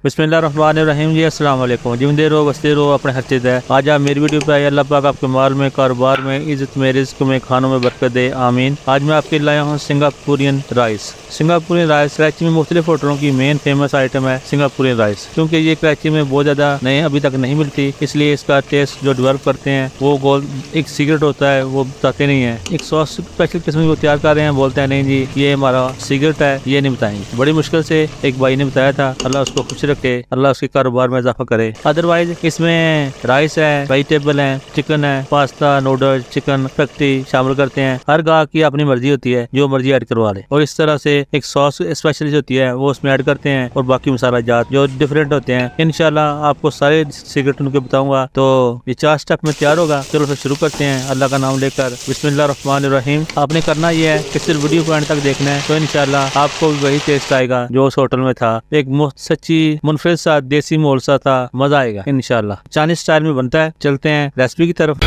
बिस्मिल्लाहिर्रहमानिर्रहीम जी, अस्सलाम वालेकुम। जिंदे रहो बसते रहो अपने हर चीज़ है। आज आप मेरी वीडियो पे आए, अल्लाह पाक आपके माल में, कारोबार में, इज्जत में, रिस्क में, खानों में बरकत दे, आमीन। आज मैं आपके लाया हूँ Singaporean rice. Singaporean rice Karachi में मुख्तलिफ होटलों की मेन फेमस आइटम है सिंगापुरियन राइस। क्योंकि ये कराची में बहुत ज़्यादा नए अभी तक नहीं मिलती, इसलिए इसका टेस्ट जो डेवलप करते हैं वो गोल एक सीक्रेट होता है, वो बताते नहीं है। एक सॉस स्पेशल किस्म की वो तैयार कर रहे हैं, बोलते हैं नहीं जी ये हमारा सीक्रेट है, ये नहीं बताएंगे। बड़ी मुश्किल से एक भाई ने बताया था, अल्लाह उसको खुश रखे, अल्लाह उसके कारोबार में इजाफा करे। अदरवाइज इसमें राइस है, वेजिटेबल है, चिकन है, पास्ता, नूडल्स, चिकन फैक्ट्री शामिल करते हैं। हर गाह की अपनी मर्जी होती है, जो मर्जी ऐड करवा ले। और इस तरह से एक सॉस स्पेशलिस्ट होती है, वो उसमें ऐड करते हैं, और बाकी मसाला जात जो डिफरेंट होते हैं। इंशाल्लाह आपको सारे सीक्रेट उनके बताऊंगा। तो ये 4 स्टेप में तैयार होगा। चलो फिर शुरू करते हैं अल्लाह का नाम लेकर। बिस्मिल्लाहिर्रहमानिर्रहीम। आपने करना ये है कि सिर्फ वीडियो को एंड तक देखना है, तो इंशाल्लाह आपको भी वही टेस्ट आएगा जो उस होटल में था। एक सच्ची मुनफरिद सा देसी मोल सा था, मजा आएगा इंशाल्लाह। चाइनीज स्टाइल में बनता है। चलते हैं रेसिपी की तरफ।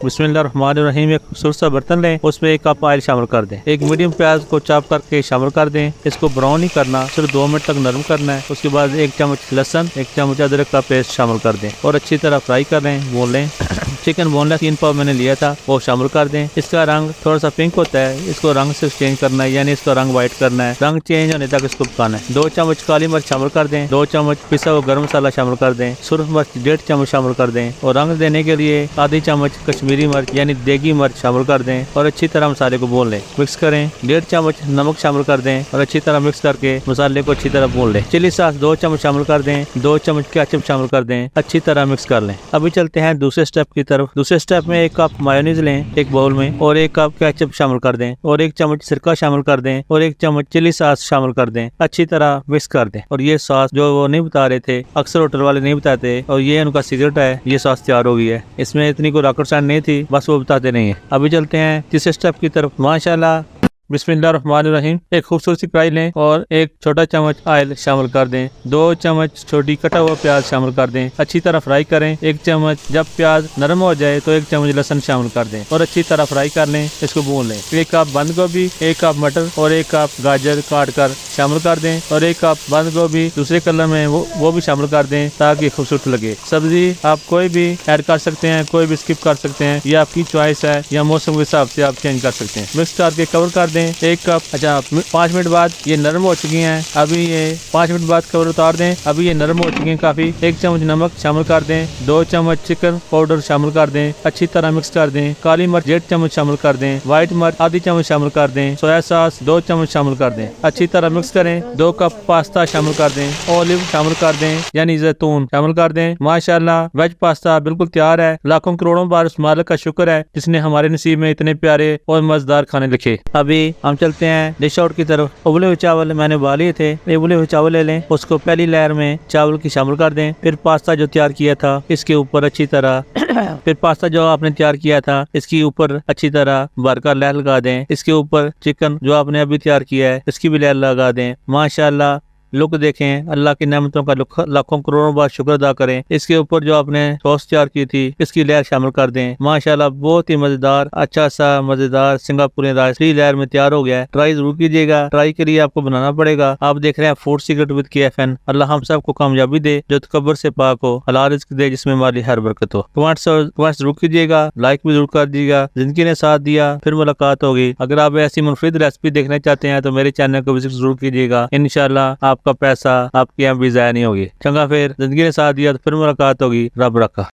बिस्मिल्लाहिर्रहमानिर्रहीम। एक खूबसूरत सा बर्तन लें, उसमें 1 कप ऑयल शामिल कर दें। एक मीडियम प्याज को चॉप करके शामिल कर दें। इसको ब्राउन नहीं करना, सिर्फ 2 मिनट तक नरम करना है। उसके बाद 1 चम्मच लहसुन, 1 चम्मच अदरक का पेस्ट शामिल कर दें और अच्छी तरह फ्राई कर लें, भून लें। चिकन बोनलेस 3 पाव मैंने लिया था, वो शामिल कर दें। इसका रंग थोड़ा सा पिंक होता है, इसको रंग से चेंज करना है, यानी इसका रंग व्हाइट करना है। रंग चेंज होने तक इसको पकाना है। 2 चम्मच काली मिर्च शामिल कर दें। 2 चम्मच पिसा हुआ गरम मसाला शामिल कर दें। सुरख मिर्च 1.5 चम्मच शामिल कर दें और रंग देने के लिए आधी चम्मच कश्मीरी मिर्च यानी देगी मिर्च शामिल कर दें और अच्छी तरह मसाले को भून लें। मिक्स करें। 1.5 चम्मच नमक शामिल कर दें और अच्छी तरह मिक्स करके मसाले को अच्छी तरह भून लें। चिली सॉस 2 चम्मच शामिल कर दें। 2 चम्मच केचप शामिल कर दें, अच्छी तरह मिक्स कर लें। अभी चलते हैं दूसरे स्टेप की तरफ। दूसरे स्टेप में 1 कप मायोनीज लें एक बाउल में और 1 कप केचप शामिल कर दें और 1 चम्मच सिरका शामिल कर दें और 1 चम्मच चिली सॉस शामिल कर दें, अच्छी तरह मिक्स कर दें। और ये सॉस जो वो नहीं बता रहे थे, अक्सर होटल वाले नहीं बताते, और ये उनका सीक्रेट है। ये सॉस तैयार हो गई है, इसमें इतनी कोई रॉकेट साइंस नहीं थी, बस वो बताते नहीं है। अभी चलते हैं तीसरे स्टेप की तरफ। माशाल्लाह। बिस्मिल्लाहिर्रहमानिर्रहीम। एक खूबसूरत सी कढ़ाई लें और 1 छोटा चम्मच ऑयल शामिल कर दें। 2 चम्मच छोटी कटा हुआ प्याज शामिल कर दें, अच्छी तरह फ्राई करें। 1 चम्मच जब प्याज नरम हो जाए तो 1 चम्मच लहसुन शामिल कर दें और अच्छी तरह फ्राई कर लें, इसको भून लें। 1 कप बंद गोभी, 1 कप मटर और 1 कप गाजर काट कर शामिल कर दें और 1 कप बंद गोभी दूसरे कलर में वो भी शामिल कर दें ताकि खूबसूरत लगे। सब्जी आप कोई भी ऐड कर सकते हैं, कोई भी स्किप कर सकते हैं, ये आपकी चॉइस है, या मौसम के हिसाब से आप चेंज कर सकते हैं। मिक्स करके कवर कर दें। 1 कप। अच्छा 5 मिनट बाद ये नरम हो चुकी हैं। अभी ये 5 मिनट बाद कवर उतार दें। अभी ये नरम हो चुकी हैं काफी। 1 चम्मच नमक शामिल कर दें। 2 चम्मच चिकन पाउडर शामिल कर दें, अच्छी तरह मिक्स कर दें। काली मिर्च 1.5 चम्मच शामिल कर दें। व्हाइट मिर्च आधी चम्मच शामिल कर दें। सोया सॉस 2 चम्मच शामिल कर दें, अच्छी तरह मिक्स करें। 2 कप पास्ता शामिल कर दें। ऑलिव शामिल कर दें यानी जैतून शामिल कर दें। माशाल्लाह वेज पास्ता बिल्कुल तैयार है। लाखों करोड़ों बार उस मालिक का शुक्र है जिसने हमारे नसीब में इतने प्यारे और मजेदार खाने लिखे। अभी हम चलते हैं डिश आउट की तरफ। उबले हुए चावल मैंने उबाले थे, उबले हुए चावल ले लें, उसको पहली लेयर में चावल की शामिल कर दें। फिर पास्ता जो तैयार किया था इसके ऊपर अच्छी तरह फिर पास्ता जो आपने तैयार किया था इसके ऊपर अच्छी तरह भरकर लेयर लगा दें। इसके ऊपर चिकन जो आपने अभी तैयार किया है इसकी भी लेयर लगा दें। माशाल्लाह लुक देखें, अल्लाह की नेमतों का लाखों करोड़ों बार शुक्र अदा करें। इसके ऊपर जो आपने सॉस तैयार की थी इसकी लेयर शामिल कर दें। माशाल्लाह बहुत ही मजेदार, अच्छा सा मजेदार सिंगापुरियन राइस 3 लेयर में तैयार हो गया है। ट्राई जरूर कीजिएगा। ट्राई के लिए आपको बनाना पड़ेगा। आप देख रहे हैं फूड सीक्रेट विद KFN। अल्लाह हम सबको कामयाबी दे, जो तकब्बुर से पाक हो, हलाल रिज़्क दे जिसमें माली हर बरकत हो। कमेंट्स जरूर कीजिएगा, लाइक भी जरूर कर दीजिएगा। जिंदगी ने साथ दिया, फिर मुलाकात होगी। अगर आप ऐसी मुनफरिद रेसिपी देखना चाहते हैं तो मेरे चैनल को विजिट जरूर कीजिएगा। इंशाल्लाह आपका पैसा आपकी यहाँ भी ज़ाया नहीं होगी। चंगा फिर जिंदगी ने साथ दिया तो फिर मुलाकात होगी। रब रखा।